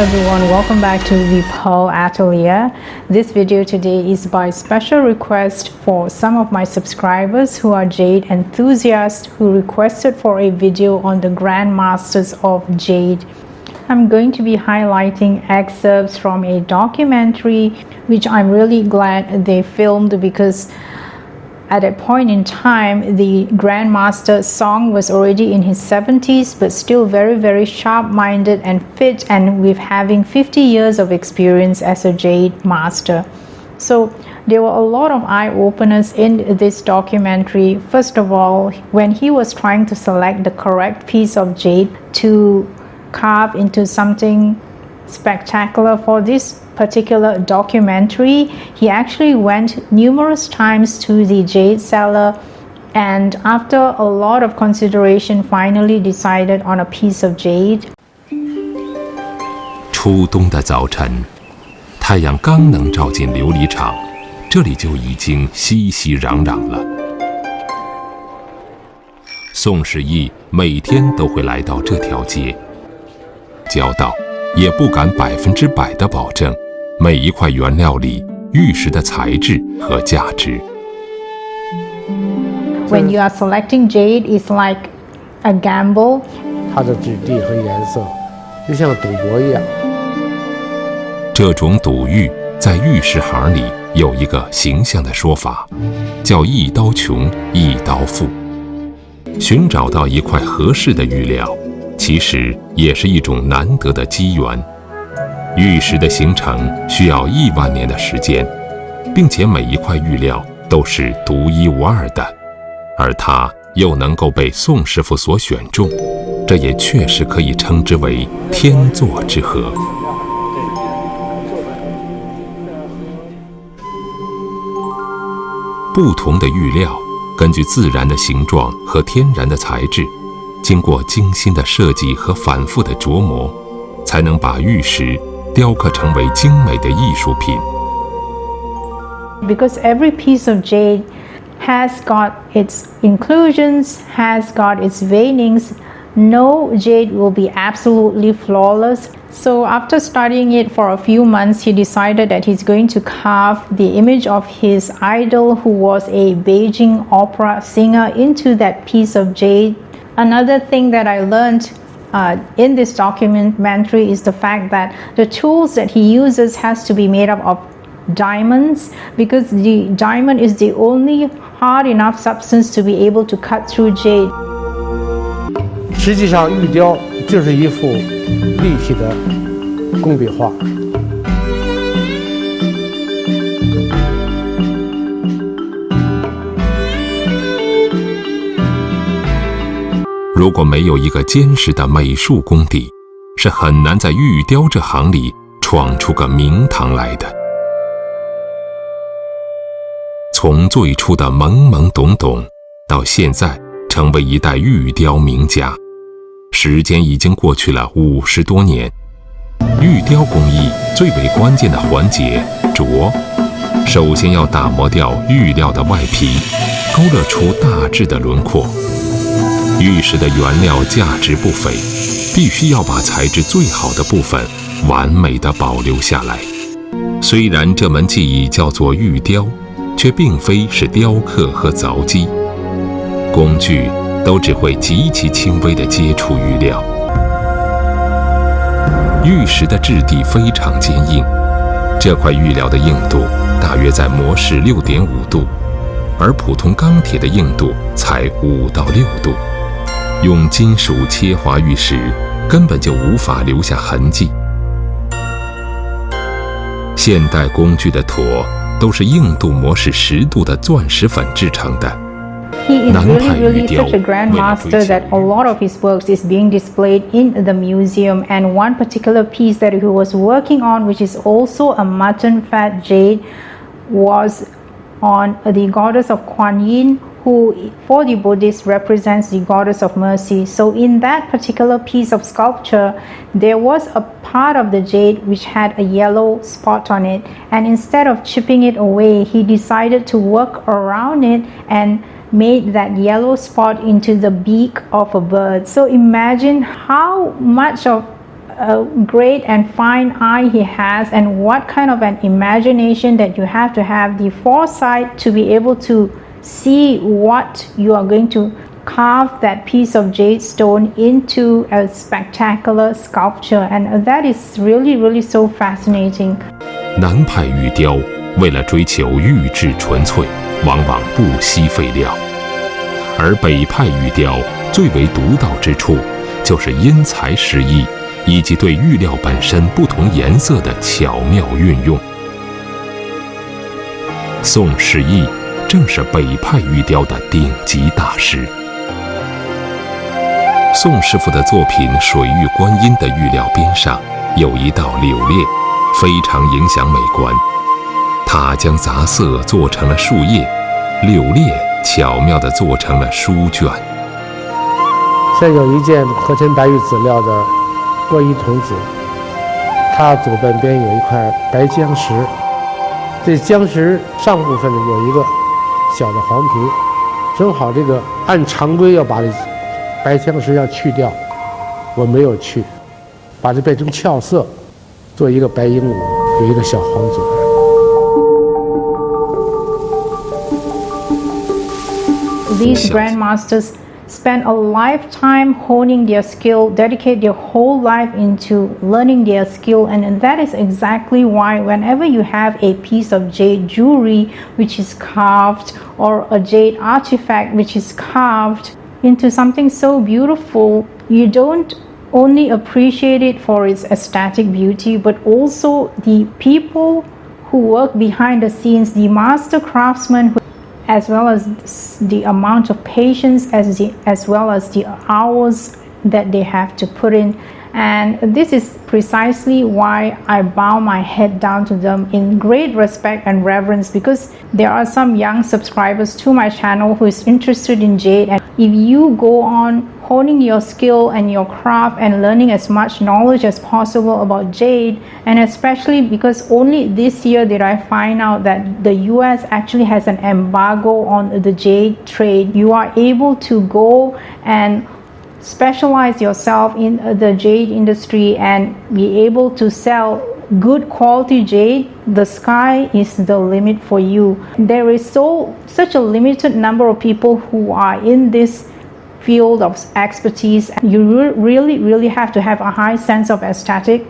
everyone, welcome back to the Pearl Atelier. This video today is by special request for some of my subscribers who are jade enthusiasts who requested for a video on the grandmasters of jade. I'm going to be highlighting excerpts from a documentary which I'm really glad they filmed, because at a point in time the Grandmaster Song was already in his 70s but still very sharp-minded and fit, and with having 50 years of experience as a jade master. So there were a lot of eye-openers in this documentary. First of all, when he was trying to select the correct piece of jade to carve into something spectacular for this particular documentary, he actually went numerous times to the jade seller, and after a lot of consideration finally decided on a piece of jade. 初冬的早晨，太阳刚能照进琉璃厂，这里就已经熙熙攘攘了。宋时义每天都会来到这条街，交道也不敢100%的保证每一块原料里玉石的材质和价值。When you are selecting jade, it's like a gamble. 它的质地和颜色就像赌博一样。这种赌玉在玉石行里有一个形象的说法，叫一刀穷一刀富。寻找到一块合适的玉料，其实也是一种难得的机缘。玉石的形成需要1万年的时间，并且每一块玉料都是独一无二的，而它又能够被宋师傅所选中，这也确实可以称之为天作之合。不同的玉料根据自然的形状和天然的材质，经过精心的设计和反复的琢磨，才能把玉石雕刻成为精美的艺术品。 Because every piece of jade has got its inclusions, has got its veinings. No jade will be absolutely flawless. So after studying it for a few months, he decided that he's going to carve the image of his idol, who was a Beijing opera singer, into that piece of jade. Another thing that I learned in this documentary is the fact that the tools that he uses has to be made up of diamonds, because the diamond is the only hard enough substance to be able to cut through jade. 实际上，玉雕就是一幅立体的工笔画。如果没有一个坚实的美术功底，是很难在玉雕这行里闯出个名堂来的。从最初的懵懵懂懂，到现在成为一代玉雕名家，时间已经过去了50多年。玉雕工艺最为关键的环节琢，首先要打磨掉玉料的外皮，勾勒出大致的轮廓。玉石的原料价值不菲，必须要把材质最好的部分完美地保留下来。虽然这门技艺叫做玉雕，却并非是雕刻和凿击，工具都只会极其轻微地接触玉料。玉石的质地非常坚硬，这块玉料的硬度大约在模式6.5度，而普通钢铁的硬度才5到6度。用金属切划玉石，根本就无法留下痕迹。现代工具的坨都是硬度模式10度的钻石粉制成的。He is really such a grandmaster that a lot of his works is being displayed in the museum, and one particular piece that he was working on, which is also a mutton fat jade, was on the goddess of Kuan Yin, who for the Buddhists represents the goddess of mercy. So in that particular piece of sculpture, there was a part of the jade which had a yellow spot on it, and instead of chipping it away, he decided to work around it and made that yellow spot into the beak of a bird. So imagine how much of a great and fine eye he has, and what kind of an imagination that you have to have the foresight to be able to see what you are going to carve that piece of jade stone into a spectacular sculpture, and that is really so fascinating. 南派玉雕为了追求玉质纯粹，往往不惜废料，而北派玉雕最为独到之处，就是因材施艺，以及对玉料本身不同颜色的巧妙运用。宋世义正是北派玉雕的顶级大师。宋师傅的作品《水玉观音》的玉料边上有一道柳裂，非常影响美观。他将杂色做成了树叶，柳裂巧妙地做成了书卷。现在有一件合成白玉籽料的过衣童子，它左半边有一块白浆石，这浆石上部分呢有一个小的黄皮，正好这个按常规要把这白浆石要去掉，我没有去，把这变成俏色，做一个白鹦鹉，有一个小黄嘴。These grandmasters spend a lifetime honing their skill, dedicate their whole life into learning their skill, and that is exactly why whenever you have a piece of jade jewelry which is carved, or a jade artifact which is carved into something so beautiful, you don't only appreciate it for its aesthetic beauty, but also the people who work behind the scenes, the master craftsmen, as well as the amount of patience, as well as the hours that they have to put in. And this is precisely why I bow my head down to them in great respect and reverence, because there are some young subscribers to my channel who is interested in jade, and if you go on honing your skill and your craft and learning as much knowledge as possible about jade, and especially because only this year did I find out that the US actually has an embargo on the jade trade, you are able to go and specialize yourself in the jade industry and be able to sell good quality jade. The sky is the limit for you. There is such a limited number of people who are in this field of expertise. You really have to have a high sense of aesthetic,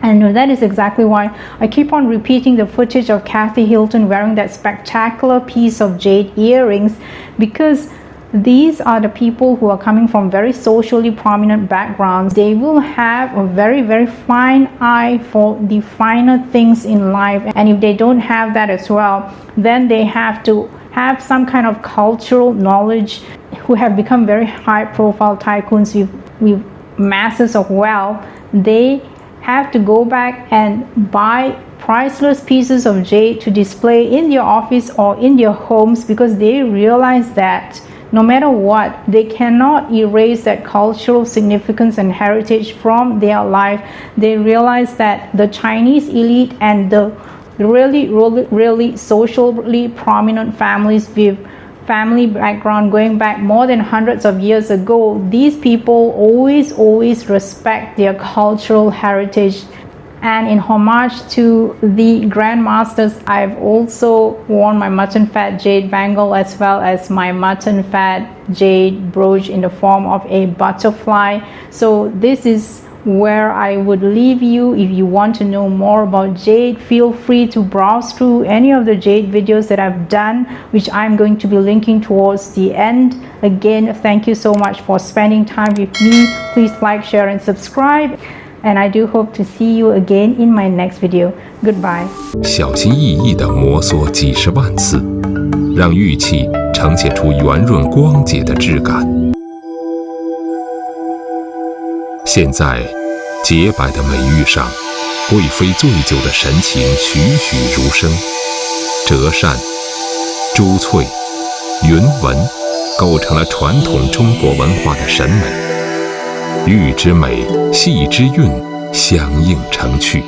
and that is exactly why I keep on repeating the footage of Kathy Hilton wearing that spectacular piece of jade earrings, because these are the people who are coming from very socially prominent backgrounds. They will have a very fine eye for the finer things in life, and if they don't have that as well, then they have to have some kind of cultural knowledge, who have become very high profile tycoons with masses of wealth. They have to go back and buy priceless pieces of jade to display in their office or in their homes, because they realize that no matter what, they cannot erase that cultural significance and heritage from their life. They realize that the Chinese elite and the really socially prominent families with family background going back more than hundreds of years ago, these people always respect their cultural heritage. And in homage to the grandmasters, I've also worn my mutton fat jade bangle, as well as my mutton fat jade brooch in the form of a butterfly. So this is where I would leave you. If you want to know more about jade, feel free to browse through any of the jade videos that I've done, which I'm going to be linking towards the end. Again, thank you so much for spending time with me. Please like, share, and subscribe. And I do hope to see you again in my next video. Goodbye. 小心翼翼地摩挲几十万次，让玉器呈现出圆润光洁的质感。现在，洁白的美玉上，贵妃醉酒的神情栩栩如生。折扇、珠翠、云纹，构成了传统中国文化的审美。玉之美，戏之韵，相映成趣。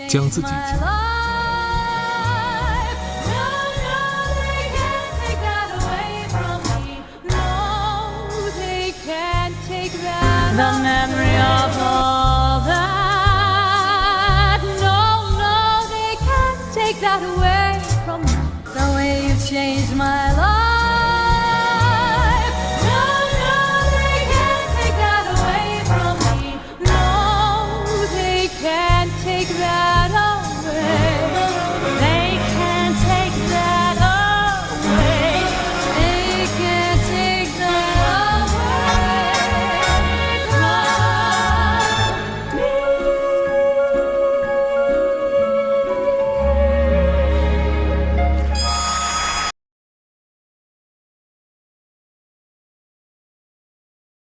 将自己。